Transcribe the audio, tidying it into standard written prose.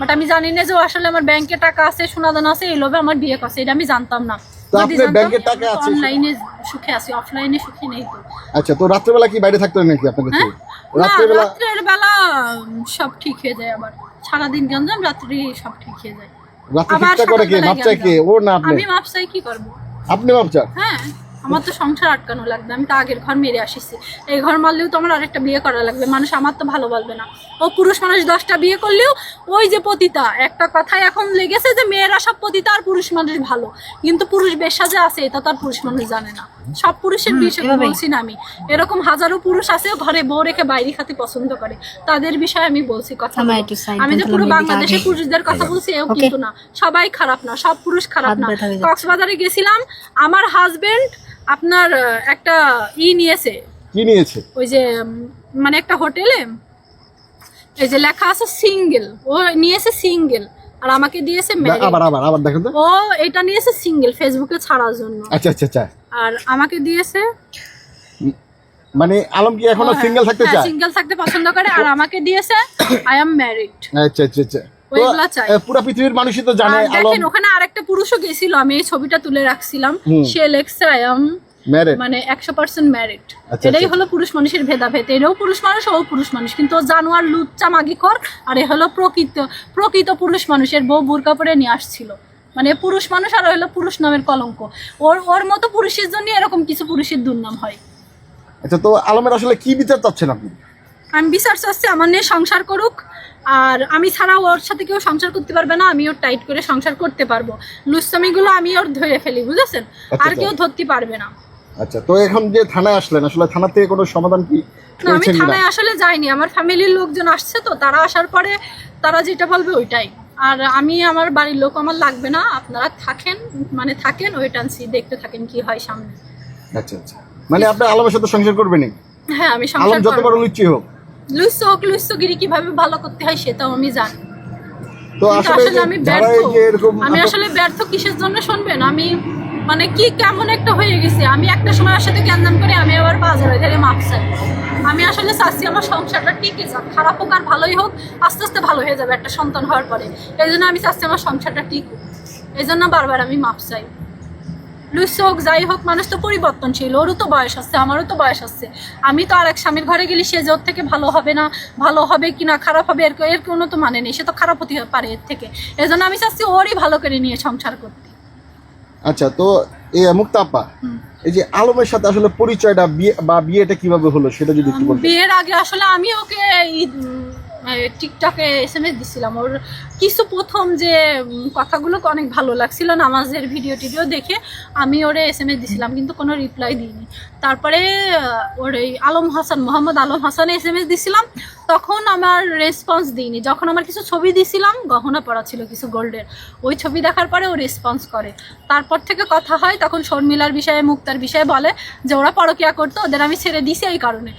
But আমি জানি না যে ও আসলে আমার ব্যাংকে টাকা আছে, সোনাদানা আছে, এই লোভে আমার বিয়ে করছে, এটা আমি জানতাম না। অনলাইনে সুখে আছি, অফলাইনে সুখী নেই তো। আচ্ছা, তো রাত্রেবেলা কি বাইরে থাকতে হয় নাকি আপনাদের? রাত্রের বেলা সব ঠিক হয়ে যায়, আবার সারাদিন গঞ্জাম, রাত্রি সব ঠিক হয়ে যায়। আমি মাপ চাই, কি করবো? আপনি মাপ চান? হ্যাঁ, আমার তো সংসার আটকানো লাগবে, আমি তো আগের ঘর মেরে আসিছি, এই ঘর মারলেও তো আমার আরেকটা বিয়ে করা লাগবে, মানুষ আমার তো ভালো বলবে না। ও পুরুষ মানুষ 10টা বিয়ে করলেও ওই যে পতিতা, একটা কথাই এখন লেগেছে যে মেয়েরা সব পতিতা আর পুরুষ মানুষ ভালো, কিন্তু পুরুষ বেশ্যা যে আছে এটা তো আর পুরুষ মানুষ জানে না। সব পুরুষের বিষয়ে বলছি না আমি, এরকম হাজারো পুরুষ আছে ঘরে বউ রেখে বাইরে খাতে পছন্দ করে, তাদের বিষয়ে আমি বলছি কথা। আমি যে পুরো বাংলাদেশে পুরুষদের কথা বলছি এও কিন্তু না, সবাই খারাপ না, সব পুরুষ খারাপ না। কক্সবাজারে গেছিলাম, আমার হাজবেন্ড আপনার একটা নিয়েছে। কি নিয়েছে? ওই যে মানে একটা হোটেলে এই যে লেখা আছে সিঙ্গেল, ও নিয়েছে সিঙ্গেল, আর আমাকে দিয়েছে ম্যারিড। আবার দেখেন তো, ও এটা নিয়েছে সিঙ্গেল ফেসবুকে ছাড়ার জন্য। আচ্ছা, আর আমাকে দিয়েছে মানে আলম কি এখনো সিঙ্গেল থাকতে চায়? সিঙ্গেল থাকতে পছন্দ করে, আর আমাকে দিয়েছে আই এম ম্যারিড। আচ্ছা, ওইগুলা চাই। পুরো পৃথিবীর মানুষই তো জানে আলম। দেখেন ওখানে আরেকটা পুরুষও গেছিল, আমি এই ছবিটা তুলে রাখছিলাম, সে লেখছে আই এম ম্যারিড, মানে 100% ম্যারিড। এটাই হলো পুরুষ মানুষের ভেদাভেদ, এটাও পুরুষ মানুষ ও পুরুষ মানুষ, কিন্তু ও জানোয়ার লুচ্চা মাগিখোর, আর এ হলো প্রকৃত পুরুষ মানুষের বউ বুরকা পরে নিয়ে আসছিল, মানে পুরুষ মানুষ আর হলো পুরুষ নামের কলঙ্ক। ওর মতো পুরুষের জন্য এরকম কিছু পুরুষের দুর্নাম হয়। আচ্ছা, তো আলমের আসলে কি বিচার চাচ্ছেন আপনি? আমি বিচার চাচ্ছি আমার নিয়ে সংসার করুক, আর আমি ছাড়া ওর সাথে কেউ সংসার করতে পারবে না, আমি ওর টাইট করে সংসার করতে পারবো, লুচ্চামিগুলো আমি ওর ধরে ফেলি, বুঝেছেন? আর কেউ ধরতে পারবে না। আচ্ছা, তো এখন যে থানায় আসলেন, আসলে থানা থেকে কোনো সমাধান কি? না, আমি থানায় আসলে যাইনি, আমার ফ্যামিলির লোকজন আসছে, তো তারা আসার পরে তারা যেটা বলবে ওইটাই। আর আমি আমার বাড়ির লোক আমার লাগবে না, আপনারা থাকেন ওয়েট অ্যান্ড সি, দেখতে থাকেন কি হয় সামনে। আচ্ছা, মানে আপনি আলমের সাথে সংসার করবেন? হ্যাঁ, আমি সংসার করব। যত বড় লুচ্চি হোক, লুচ্চগিরি কিভাবে ভালো করতে হয় সেটাও আমি জানি। তো আসলে আমি আসলে ব্যর্থ কিসের জন্য শুনবেন? আমি মানে কি কেমন একটা হয়ে গেছে, আমি একটা সময় ওর সাথে জ্ঞান করে আমি আবার বাজারে ধরে মাপ চাই। আমি আসলে চাচ্ছি আমার সংসারটা টিকে যাক, খারাপ হোক আর ভালোই হোক, আস্তে আস্তে ভালো হয়ে যাবে একটা সন্তান হওয়ার পরে। এই জন্য আমি চাচ্ছি আমার সংসারটা টিকুক, এই জন্য বারবার আমি মাপ চাই। লুচ্চা হোক যাই হোক, মানুষ তো পরিবর্তনশীল, ওরও তো বয়স আছে, আমারও তো বয়স আছে। আমি তো আর এক স্বামীর ঘরে গেলে সে যে ওর থেকে ভালো হবে না, ভালো হবে কিনা খারাপ হবে এর কোনো তো মানে নেই, সে তো খারাপ হতে পারে এর থেকে। এই জন্য আমি চাচ্ছি ওরই ভালো করে নিয়ে সংসার করতে। আচ্ছা, তো মুক্তা আপা, এই যে আলমের সাথে আসলে পরিচয়টা বিয়েটা কিভাবে হলো সেটা যদি একটু বলতেন। বিয়ের আগে আসলে আমি ওকে টিকটকে SMS দিছিলাম, ওর কিছু প্রথম যে কথাগুলো অনেক ভালো লাগছিল, নামাজের ভিডিও দেখে আমি ওরে SMS দিছিলাম, কিন্তু কোনো রিপ্লাই দিইনি। তারপরে ওর এই মোহাম্মদ আলম হাসানে SMS দিছিলাম, তখন আমার রেসপন্স দিইনি। যখন আমার কিছু ছবি দিছিলাম, গহনা পরা ছিল কিছু গোল্ডের, ওই ছবি দেখার পরে ও রেসপন্স করে। তারপর থেকে কথা হয়, তখন শর্মিলার বিষয়ে মুক্তার বিষয়ে বলে যে ওরা পরকিয়া করতো, ওদের আমি ছেড়ে দিছি এই কারণে।